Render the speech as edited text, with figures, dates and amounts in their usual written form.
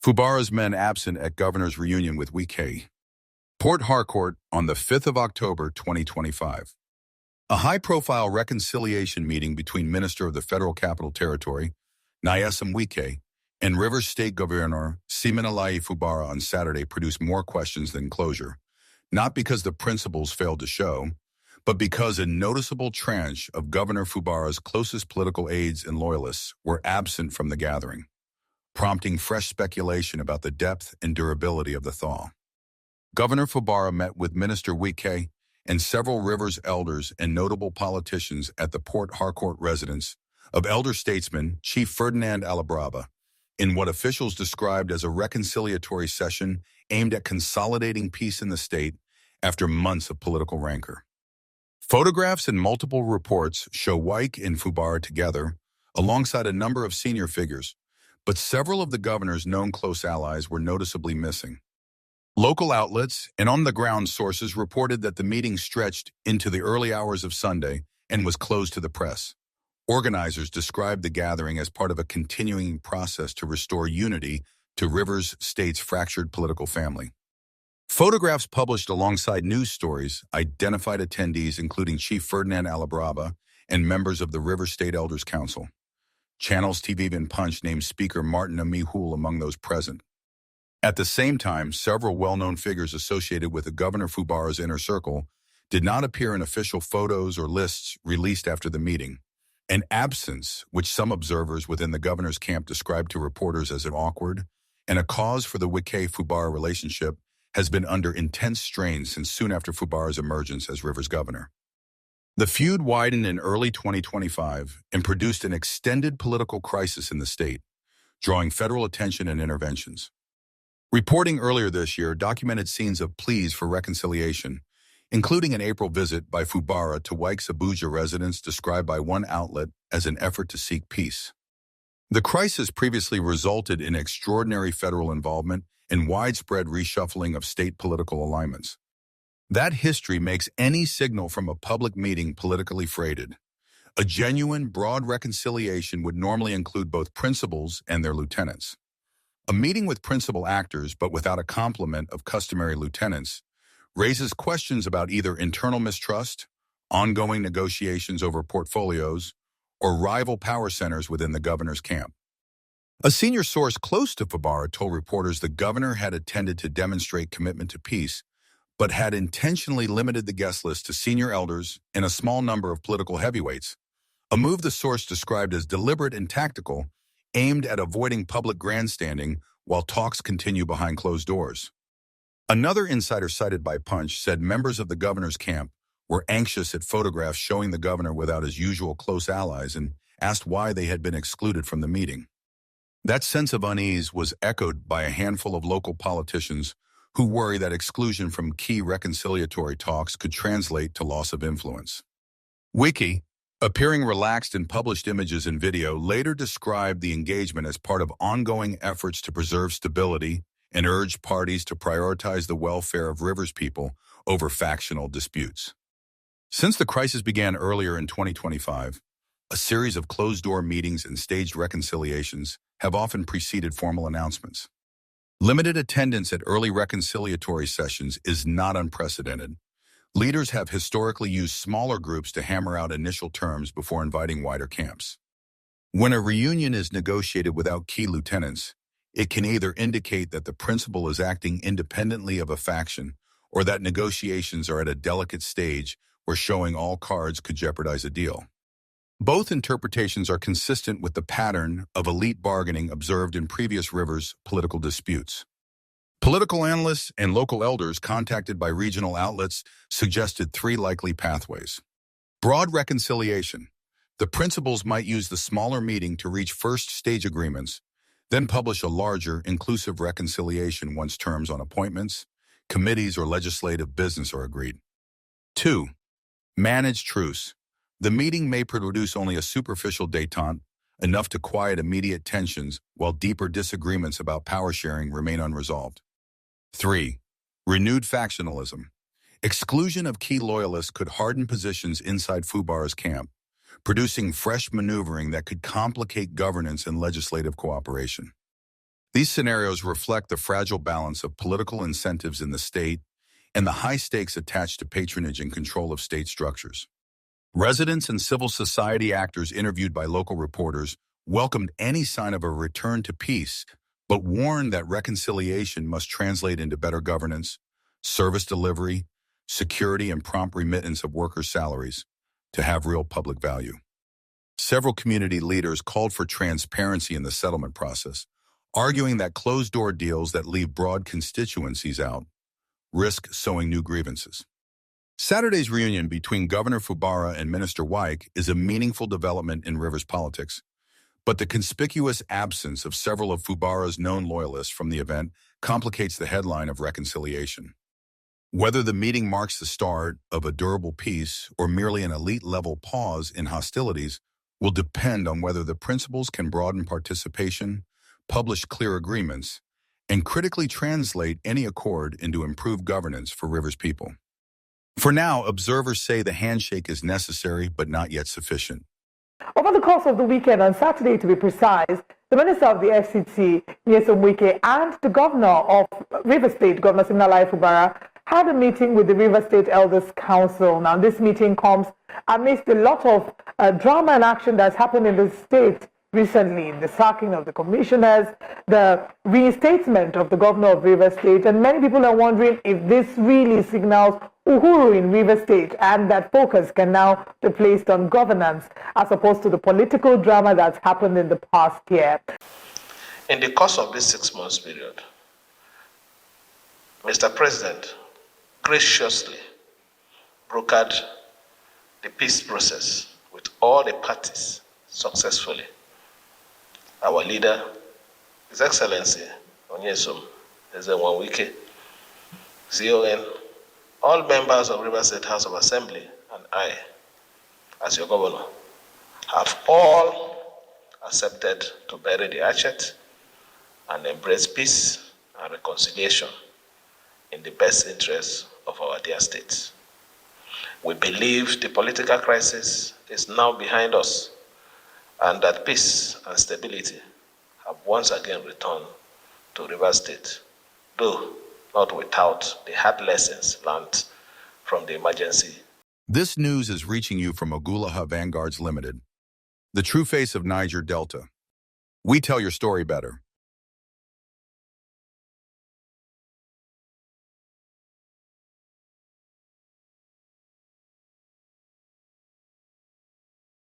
Fubara'S men absent at Governor's reunion with Wikeh. Port Harcourt on the 5th of October 2025. A high-profile reconciliation meeting between Minister of the Federal Capital Territory, Nyesom Wikeh, and Rivers State Governor Siminalayi Fubara on Saturday produced more questions than closure, not because the principals failed to show, but because a noticeable tranche of Governor Fubara's closest political aides and loyalists were absent from the gathering, prompting fresh speculation about the depth and durability of the thaw. Governor Fubara met with Minister Wikeh and several Rivers elders and notable politicians at the Port Harcourt residence of elder statesman Chief Ferdinand Alabraba in what officials described as a reconciliatory session aimed at consolidating peace in the state after months of political rancor. Photographs and multiple reports show Wike and Fubara together alongside a number of senior figures, but several of the governor's known close allies were noticeably missing. Local outlets and on-the-ground sources reported that the meeting stretched into the early hours of Sunday and was closed to the press. Organizers described the gathering as part of a continuing process to restore unity to Rivers State's fractured political family. Photographs published alongside news stories identified attendees including Chief Ferdinand Alabraba and members of the Rivers State Elders Council. Channels TV and Punch named Speaker Martin Amihul among those present. At the same time, several well-known figures associated with the Governor Fubara's inner circle did not appear in official photos or lists released after the meeting, an absence which some observers within the governor's camp described to reporters as an awkward and a cause for the Wikeh-Fubara relationship has been under intense strain since soon after Fubara's emergence as Rivers governor. The feud widened in early 2025 and produced an extended political crisis in the state, drawing federal attention and interventions. Reporting earlier this year documented scenes of pleas for reconciliation, including an April visit by Fubara to Wike's Abuja residence described by one outlet as an effort to seek peace. The crisis previously resulted in extraordinary federal involvement and widespread reshuffling of state political alignments. That history makes any signal from a public meeting politically freighted. A genuine, broad reconciliation would normally include both principals and their lieutenants. A meeting with principal actors but without a complement of customary lieutenants raises questions about either internal mistrust, ongoing negotiations over portfolios, or rival power centers within the governor's camp. A senior source close to Fubara told reporters the governor had attended to demonstrate commitment to peace, but had intentionally limited the guest list to senior elders and a small number of political heavyweights, a move the source described as deliberate and tactical, aimed at avoiding public grandstanding while talks continue behind closed doors. Another insider cited by Punch said members of the governor's camp were anxious at photographs showing the governor without his usual close allies and asked why they had been excluded from the meeting. That sense of unease was echoed by a handful of local politicians who worry that exclusion from key reconciliatory talks could translate to loss of influence. Wikeh, appearing relaxed in published images and video, later described the engagement as part of ongoing efforts to preserve stability and urged parties to prioritize the welfare of Rivers people over factional disputes. Since the crisis began earlier in 2025, a series of closed-door meetings and staged reconciliations have often preceded formal announcements. Limited attendance at early reconciliatory sessions is not unprecedented. Leaders have historically used smaller groups to hammer out initial terms before inviting wider camps. When a reunion is negotiated without key lieutenants, it can either indicate that the principal is acting independently of a faction or that negotiations are at a delicate stage where showing all cards could jeopardize a deal. Both interpretations are consistent with the pattern of elite bargaining observed in previous Rivers political disputes. Political analysts and local elders contacted by regional outlets suggested three likely pathways. Broad reconciliation. The principals might use the smaller meeting to reach first-stage agreements, then publish a larger, inclusive reconciliation once terms on appointments, committees, or legislative business are agreed. 2. Managed truce. The meeting may produce only a superficial détente, enough to quiet immediate tensions while deeper disagreements about power sharing remain unresolved. 3. Renewed factionalism. Exclusion of key loyalists could harden positions inside Fubara'S camp, producing fresh maneuvering that could complicate governance and legislative cooperation. These scenarios reflect the fragile balance of political incentives in the state and the high stakes attached to patronage and control of state structures. Residents and civil society actors interviewed by local reporters welcomed any sign of a return to peace, but warned that reconciliation must translate into better governance, service delivery, security, and prompt remittance of workers' salaries to have real public value. Several community leaders called for transparency in the settlement process, arguing that closed-door deals that leave broad constituencies out risk sowing new grievances. Saturday's reunion between Governor Fubara and Minister Wikeh is a meaningful development in Rivers politics, but the conspicuous absence of several of Fubara'S known loyalists from the event complicates the headline of reconciliation. Whether the meeting marks the start of a durable peace or merely an elite-level pause in hostilities will depend on whether the principles can broaden participation, publish clear agreements, and critically translate any accord into improved governance for Rivers people. For now, observers say the handshake is necessary but not yet sufficient. Over the course of the weekend, on Saturday to be precise, the Minister of the FCT, Nyesom Wikeh, and the Governor of Rivers State, Governor Siminalayi Fubara, had a meeting with the Rivers State Elders Council. Now, this meeting comes amidst a lot of drama and action that's happened in the state recently, the sacking of the commissioners, the reinstatement of the Governor of Rivers State, and many people are wondering if this really signals Uhuru in Rivers State and that focus can now be placed on governance as opposed to the political drama that's happened in the past year. In the course of this 6 months period, Mr. President graciously brokered the peace process with all the parties successfully. Our leader, His Excellency Nyesom Wikeh, CON, all members of Rivers State House of Assembly, and I, as your governor, have all accepted to bury the hatchet and embrace peace and reconciliation in the best interests of our dear state. We believe the political crisis is now behind us and that peace and stability have once again returned to Rivers State, though not without the hard lessons learned from the emergency. This news is reaching you from Ogulaha Vanguards Limited, the true face of Niger Delta. We tell your story better.